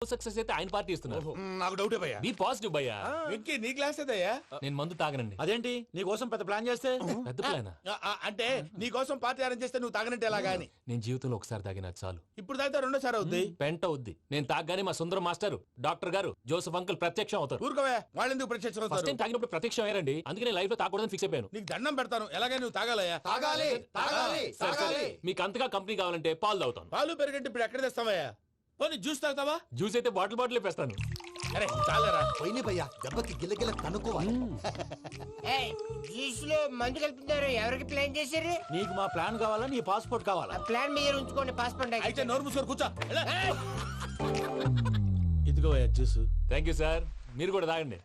Success అయితే ఆయన party ఇస్తున్నారు. నాకు డౌటే భయ్యా. బీ పాజిటివ్ భయ్యా. వెంకీ నీ గ్లాస్ ఏదయ్యా? నేను మందు తాగనండి. అదేంటి నీ కోసం పెద్ద ప్లాన్ చేస్తే? పెద్ద ప్లాన్ అంటే నీ కోసం పార్టీ అరేంజ్ చేస్తే నువ్వు తాగనంటే ఎలాగా అని. నేను జీవితంలో ఒకసారి తాగినా చాలు. ఇప్పుడు తాగితే రెండోసారి అవుద్ది. పెంట అవుద్ది. నేను తాగగానే మా సుందరం మాస్టర్, డాక్టర్ గారు, జోసెఫ్ అంకుల్ ప్రత్యక్షం అవుతారు. ఊరుకోవే, వాళ్ళు ఎందుకు ఫస్ట్ ప్రత్యక్షం? టైం తాగినప్పుడు ప్రత్యక్షం అయ్యారండి. అందుకే లైఫ్ లో తాగకూడదని ఫిక్స్ అయిపోయాను. నీకు దండం పెడతాను, ఎలాగే నువ్వు తాగాలయ్యా. తాగాలి తాగాలి సరే, సరే. తాగాలి. మీకు అంతగా కంపెనీ కావాలంటే పాలు తాగుతాను. పాలు పెరిగంటే ఇప్పుడు ఎక్కడ తెస్తావయ్యా? పోనీ జ్యూస్ తాగుతావా? జ్యూస్ అయితే బాటిల్ వేస్తాను. అరే చాలరా. పోయిన భయ్యా దెబ్బకి గిల్లగిల్ల కనుక్కోవాలి. జ్యూస్ లో మందు కలుపుతున్నారు. ఎవరికి ప్లాన్ చేశారు? నీకు మా ప్లాన్ కావాలా, నీ పాస్పోర్ట్ కావాలా? ఆ ప్లాన్ మీద ఉంచుకోండి. పాస్పోర్ట్ అయితే నోరు మూసుకొని కూర్చో. ఇదిగోవయ్యా జ్యూస్. Thank you sir. మీరు కూడా తాగండి.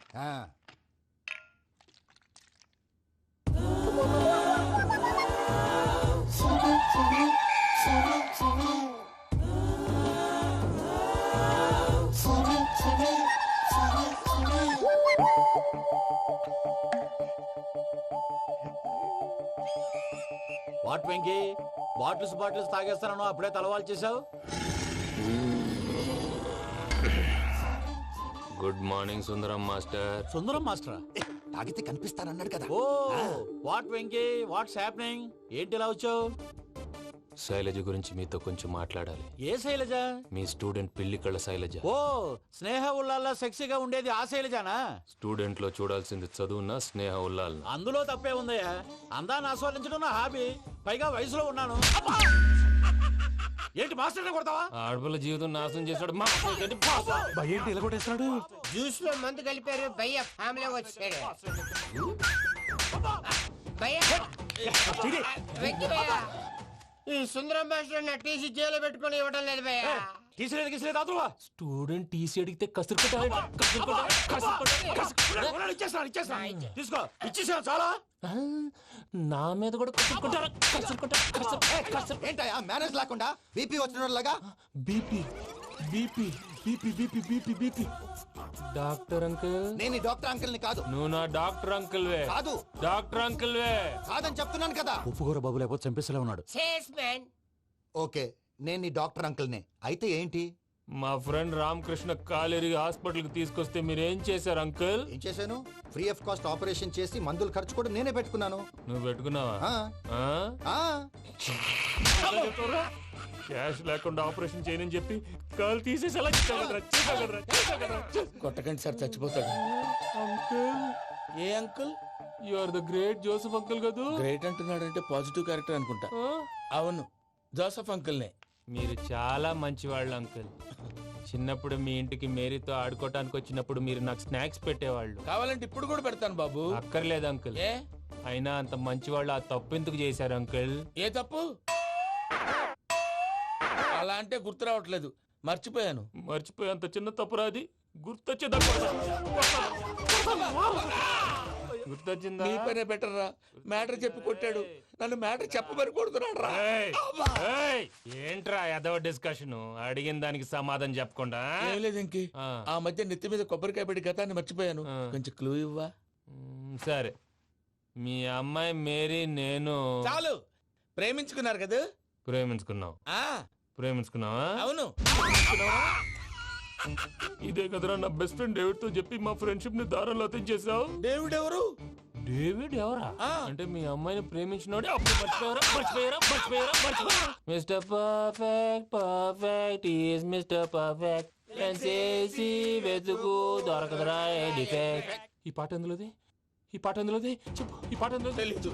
వాట్ వెంకీ, బాటిల్స్ తాగేస్తాను అప్పుడే తలవాలు చేసావు. Good morning Sundaram master. Sundaram మాస్టరా? తాగితే కనిపిస్తానన్నాడు కదా. Oh what Venky, what's happening? ఏంటి ఇలా వచ్చావు? శైలజ గురించి మీతో కొంచెం మాట్లాడాలి. ఏ శైలజ? మీ స్టూడెంట్ పిల్లి కళ్ళ శైలజ. ఓ స్నేహ ఉల్లాల్లో సెక్సీగా ఉండేది ఆ శైలజానా? స్టూడెంట్ లో చూడాల్సింది చదువున స్నేహ ఉల్లాల్. అందులో తప్పే ఉందయ్యా. అందాన్ని ఆస్వాదించడం నా హాబీ. పైగా వయసులో ఉన్నాను. ఏంటి మాస్టర్ కొడతావా? ఆడపిల్ల జీవితం నాశనం చేశాడు. ఏంటి ఇలా కొట్టేస్తున్నాడు? జ్యూస్ లో మందు కలిపారు. భయ్య ఫ్యామిలీ వచ్చాడు. భయ్య వెక్కి భయ్య, ఈ సుందరం మాస్టర్ నా టీసీ జైలు పెట్టుకొని ఇవ్వడం లేదు భయ్య. తీసిలేదు అదువా. స్టూడెంట్ టీసీ అడిగితే కసురు తీసుకో, ఇచ్చేసాను చాలా. నా మీద కూడా ఏంటయ్యా మేనేజ్ లేకుండా బీపీ వచ్చినలాగా? BP BP BP BP BP BP. Doctor uncle, నేను ఈ డాక్టర్ అంకుల్ ని కాదు. నువ్వు నా డాక్టర్ అంకుల్ వే. కాదు డాక్టర్ అంకుల్ వే. కాదని చెప్తున్నాను కదా. ఉప్పుకూర బాబు లేకపోతే చంపేసేలా ఉన్నాడు. Sales man. ఓకే, నేను ఈ డాక్టర్ అంకుల్ నే. అయితే ఏంటి? మా ఫ్రెండ్ రామకృష్ణ కాలేరికి హాస్పిటల్ కి తీసుకొస్తే మీరేం చేశారు అంకుల్? ఏం చేశాను? ఫ్రీ ఆఫ్ కాస్ట్ ఆపరేషన్ చేసి మందుల ఖర్చు కూడా నేనే పెట్టుకున్నాను. నువ్వు పెట్టుకున్నావా? ఆ, ఆ? ఆ. క్యాష్ లేకుండా ఆపరేషన్ చేయనని చెప్పి కాల్ తీసేసి ఎలా కొట్టకండి సార్, చచ్చిపోతాడు. అంకుల్, ఏ uncle? You are the great Joseph uncle కదూ? గ్రేట్ అంటున్నాడంటే పాజిటివ్ క్యారెక్టర్ అనుకుంటా. అవును, జోసఫ్ అంకుల్నే. మీరు చాలా మంచివాళ్ళు అంకుల్. చిన్నప్పుడు మీ ఇంటికి మేరీతో ఆడుకోవటానికి వచ్చినప్పుడు మీరు నాకు స్నాక్స్ పెట్టేవాళ్ళు. కావాలంటే ఇప్పుడు కూడా పెడతాను బాబు. అక్కర్లేదు అంకుల్. ఏ అయినా అంత మంచివాళ్ళు ఆ తప్పు ఎందుకు చేశారు అంకుల్? ఏ తప్పు? అలా అంటే గుర్తు రావట్లేదు, మర్చిపోయాను. మర్చిపోయి అంత చిన్న తప్పురాది గుర్తొచ్చేదా? గుర్తొచ్చిందా? నీ పనే బెటర్ రా. మ్యాటర్ చెప్పి కొట్టాడు, నన్ను మ్యాటర్ చెప్పమని కొడుతున్నాడు రా. ఏంట్రా ఎదవ డిస్కషన్? అడిగిన దానికి సమాధానం చెప్పకుండా. ఏం లేదు ఇంకి, ఆ మధ్య నెత్తి మీద కొబ్బరికాయ పెట్టి గతాన్ని మర్చిపోయాను. కొంచెం క్లూ ఇవ్వా? సరే, మీ అమ్మాయి మేరీ నేను చాలు. ప్రేమించుకున్నారు కదా? ప్రేమించుకున్నావు. ప్రేమించుకున్నావా? అవును. ఇదే కదరా నా బెస్ట్ ఫ్రెండ్ డేవిడ్ తో చెప్పి మా ఫ్రెండ్షిప్ ని దారంలో తెచ్చేసావు. డేవిడ్ ఎవరు? డేవిడ్ ఎవరా? అంటే మీ అమ్మాయిని ప్రేమించినోడే. Mister perfect perfect is mister perfect చేసి వెతుకు దొరకదురా డిఫెక్ట్. ఈ పాట ఎందులోది? ఈ పాట ఎందులోది? చెప్పు. ఈ పాట ఎందులో? తెలీదు.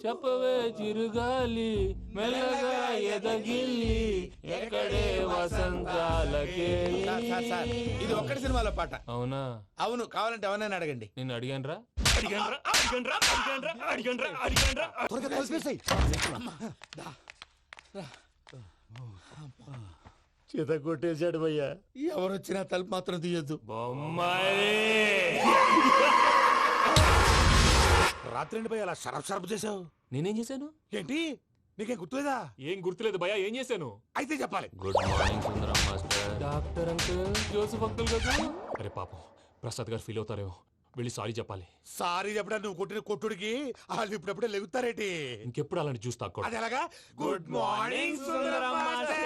చెప్పవే చిరుగాలి మెల్లగా ఎదగిల్లి ఎక్కడే వసంతాలకే. ఇది ఒక్కటి సినిమాలో పాట. అవునా? అవును. కావాలంటే ఎవరైనా అడగండి. నేను అడిగాను రా. త్వరగా కలిపేసాయి. చేత కొట్టేశాడు భయ్యా. ఎవరు వచ్చినా తలుపు మాత్రం తీయద్దు. బొమ్మాయి రాత్రి భయ్య అలా షరఫ్ చేసావు. నేనేం చేశాను? ఏంటి నీకేం గుర్తులేదా? ఏం గుర్తులేదు భయ్యా. ఏం చేశాను? అయితే చెప్పాలి. Good morning Sundaram master. Doctor uncle, Joseph uncle కదా? అరే పాపం, ప్రసాద్ గారు ఫీల్ అవుతారేమో. వెళ్ళి సారీ చెప్పాలి. సారీ చెప్పడా? నువ్వు కొట్టిన కొట్టుడికి వాళ్ళు ఇప్పుడప్పుడే లెగుతారేటి? ఇంకెప్పుడు అలాంటి చూస్తా. అది ఎలాగా? Good morning Sundaram master.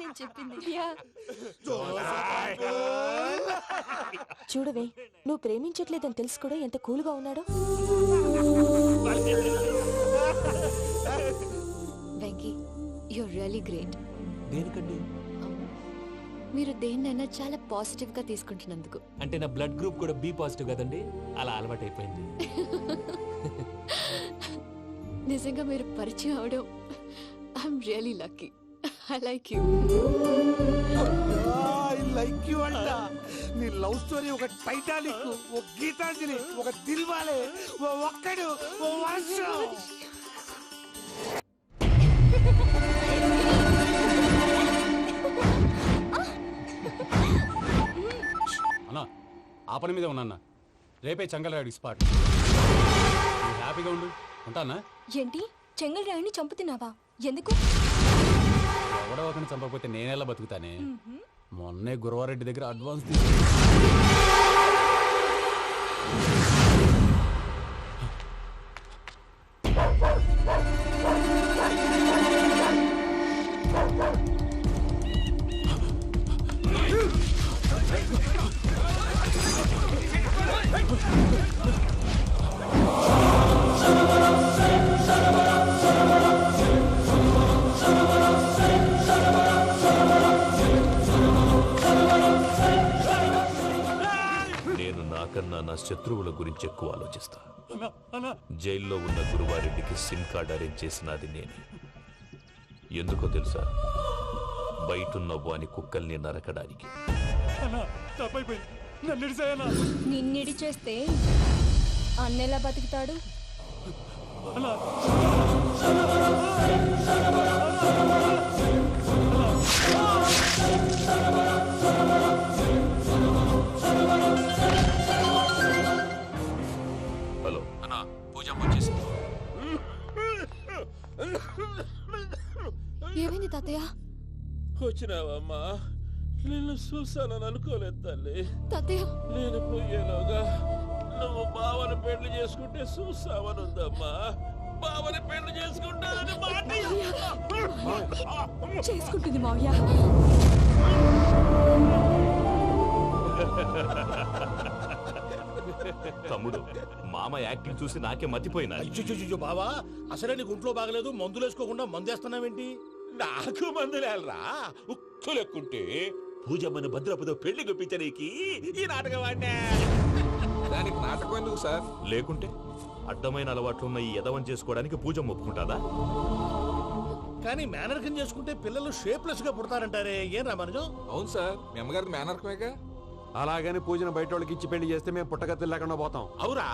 నేను చెప్పింది. చూడవే, నువ్వు ప్రేమించట్లేదని తెలుసు కూడా ఎంత కూల్గా ఉన్నాడో. Venky, you're really great. దేనికండి? మీరు దేన్నైనా చాలా పాజిటివ్ గా తీసుకుంటున్నందుకు. అంటే నా బ్లడ్ గ్రూప్ కూడా బి పాజిటివ్ కదండి, అలా అలవాటు అయిపోయింది. నిజంగా మీరు పరిచయం అవడం I'm really lucky. I like you. I like you అంట. నీ లవ్ స్టోరీ ఒక టైటానిక్, ఒక గీతాంజలి, ఒక దిల్వాలే, ఓ ఒక్కడు, ఓ వర్షం. అన్నా ఆ పని మీద ఉన్నా రేపే చంగలరాడు స్పాట్. హ్యాపీగా ఉండు, ఉంటానా? ఏంటి, చెంగల్ రాయుడిని చంపుతున్నావా? ఎందుకు? ఎవడో ఒకరిని చంపకపోతే నేనెలా బతుకుతానే? మొన్నే గురవారెడ్డి దగ్గర అడ్వాన్స్ నేను నాకన్నా నా శత్రువుల గురించి ఎక్కువ ఆలోచిస్తా. జైల్లో ఉన్న గురువారెడ్డికి సిమ్ కార్డ్ అరేంజ్ చేసినది నేనే. ఎందుకో తెలుసా? బయటున్న వాని కుక్కల్ని నరకడానికి. నిన్నిడి చేస్తే అన్నెలా బతుకుతాడు? హలో అన్నా, పూజ వచ్చేసింది. ఏమైంది తాతయ్య? వచ్చినావమ్మా? నిన్ను చూసానని అనుకోలేదు తల్లి. తాతయ్య, నేను పోయేలోగా నువ్వు బావని పెళ్లి చేసుకుంటే చూసావని ఉందమ్మా. బావని పెళ్లి చేసుకుంటానని మాట చేసుకుంటుంది మావయ్య. తమ్ముడు, మామ యాక్టింగ్ చూసి నాకే మతిపోయినా. బావా, అసలే నీకు ఒంట్లో బాగలేదు, మందులు వేసుకోకుండా మందేస్తున్నావేంటి? నాకు మందులేలరా, ఉక్కు లెక్కుంటే పూజమ్మని భద్రపదో పెళ్లి గుప్పించనీకి ఈ నాటకం ఆడినా. దానికి నాటకం ఎందుకు సార్? లేకుంటే అడ్డమైన అలవాట్లున్న ఈ యదవం చేసుకోవడానికి పూజమ్మ ఒప్పుకుంటాదా? కానీ మేనర్కం చేసుకుంటే పిల్లలు షేప్లెస్ గా పుడతారంటారే, ఏం రామానుజం? అవును సార్, మీ అమ్మగారికి మేనర్కమేగా. అలాగని పూజను బయట వాళ్ళకి ఇచ్చి పెళ్లి చేస్తే మేము పుట్టగతులు లేకుండా పోతాం. అవురా,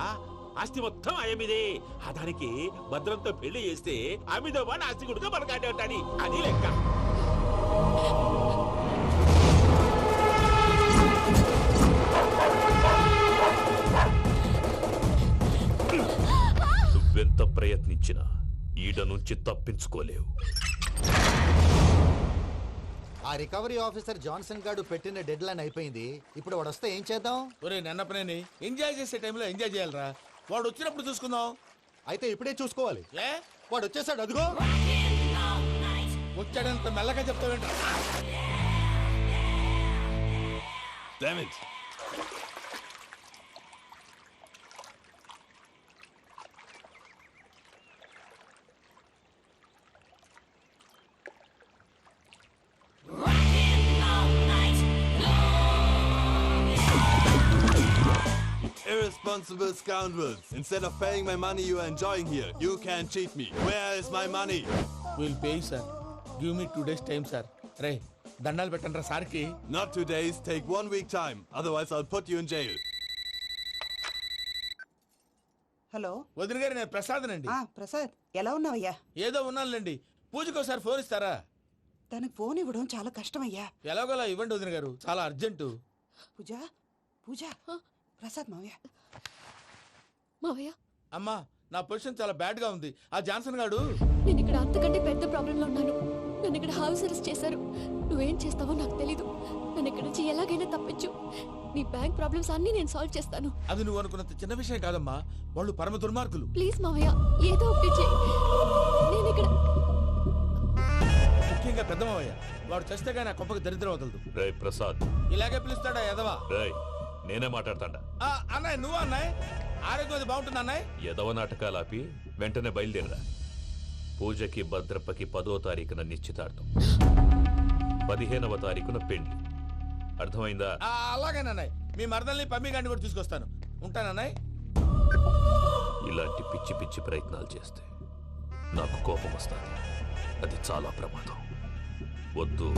ఆస్తి మొత్తం ఆయమిదే. ఆ దానికి భద్రంతో పెళ్లి చేస్తే ఆమెతో పాటు ఆస్తి కొడుకు మనకాడే ఉంటాని, అది లెక్క. నువ్వెంత ప్రయత్నించినా ఈడ నుంచి తప్పించుకోలేవు. ఆ రికవరీ ఆఫీసర్ జాన్సన్ గారు పెట్టిన డెడ్ లైన్ అయిపోయింది. ఇప్పుడు వాడు వస్తే ఏం చేద్దాం? ఒరే నన్నపనేని, ఎంజాయ్ చేసే టైంలో ఎంజాయ్ చేయాలరా. వాడు వచ్చినప్పుడు చూసుకుందాం. అయితే ఇప్పుడే చూసుకోవాలి. ఏ వాడు వచ్చేసాడు, అదిగో. వచ్చాడంత మెల్లగా చెప్తావేంట? Irresponsible scoundrels. Instead of paying my money you are enjoying here, you can't cheat me. Where is my money? Will pay sir. Give me 2 days time sir. రే దండాలు పెట్టండి రా సార్కి. Not 2 days, take 1 week time. Otherwise I'll put you in jail. Hello, వదిన గారు, నేను ప్రసాదనండి. ప్రసాద్, ఎలా ఉన్నావయ్యా? ఏదో ఉన్నానులేండి. పూజకి ఒకసారి ఫోన్ ఇస్తారా? తనకు ఫోన్ ఇవ్వడం చాలా కష్టమయ్యా. ఎలాగోలా ఇవ్వండి వదిన గారు, చాలా అర్జెంటు. పూజ, పూజ, ప్రసాద్ మావయ్య. మావయ్య, అమ్మా, నా పొజిషన్ చాలా బ్యాడ్ గా ఉంది. ఆ జాన్సన్ గాడు. నేను ఇక్కడ అంతకంటే పెద్ద ప్రాబ్లం లో ఉన్నాను. నన్ను ఇక్కడ హౌస్ అరెస్ట్ చేశారు. నువ్వేం చేస్తావో నాకు తెలీదు. నన్ను ఇక్కడ నుంచి ఎలాగైనా తప్పించు. నీ బ్యాంక్ ప్రాబ్లమ్స్ అన్ని నేను సాల్వ్ చేస్తాను. అది నువ్వు అనుకున్నంత చిన్న విషయం కాదమ్మా. వాళ్ళు పరమ దుర్మార్గులు. ప్లీజ్ మావయ్య, ఏదో ఒకటి చెయ్యి. నేను ఇక్కడ ముఖ్యంగా ముఖ్యంగా పెద్దమావయ్య. వాడు చస్తే కానీ ఆ కొంపకి దరిద్రం వదలదు. రేయ్ ప్రసాద్, ఇలాగే పిలుస్తాడా ఎదవా? రేయ్ నేనే మాట్లాడతాడా. అన్నయ్య నువ్వు అన్నయ్య, ఆరోగ్యం అది బాగుంటుంది అన్నయ్య. ఎదవ నాటకాలు ఆపి వెంటనే బయలుదేరరా. పూజకి భద్రప్పకి 10వ తారీఖున నిశ్చితార్థం, 15వ తారీఖున పెళ్లి. అర్థమైందా? అలాగేనన్నయ్య. మీ మరదల్ని పమ్మి గాండి కూడా తీసుకొస్తాను. ఉంటానన్నయ్య. ఇలాంటి పిచ్చి పిచ్చి ప్రయత్నాలు చేస్తే నాకు కోపం వస్తుంది. అది చాలా ప్రమాదం. వద్దు.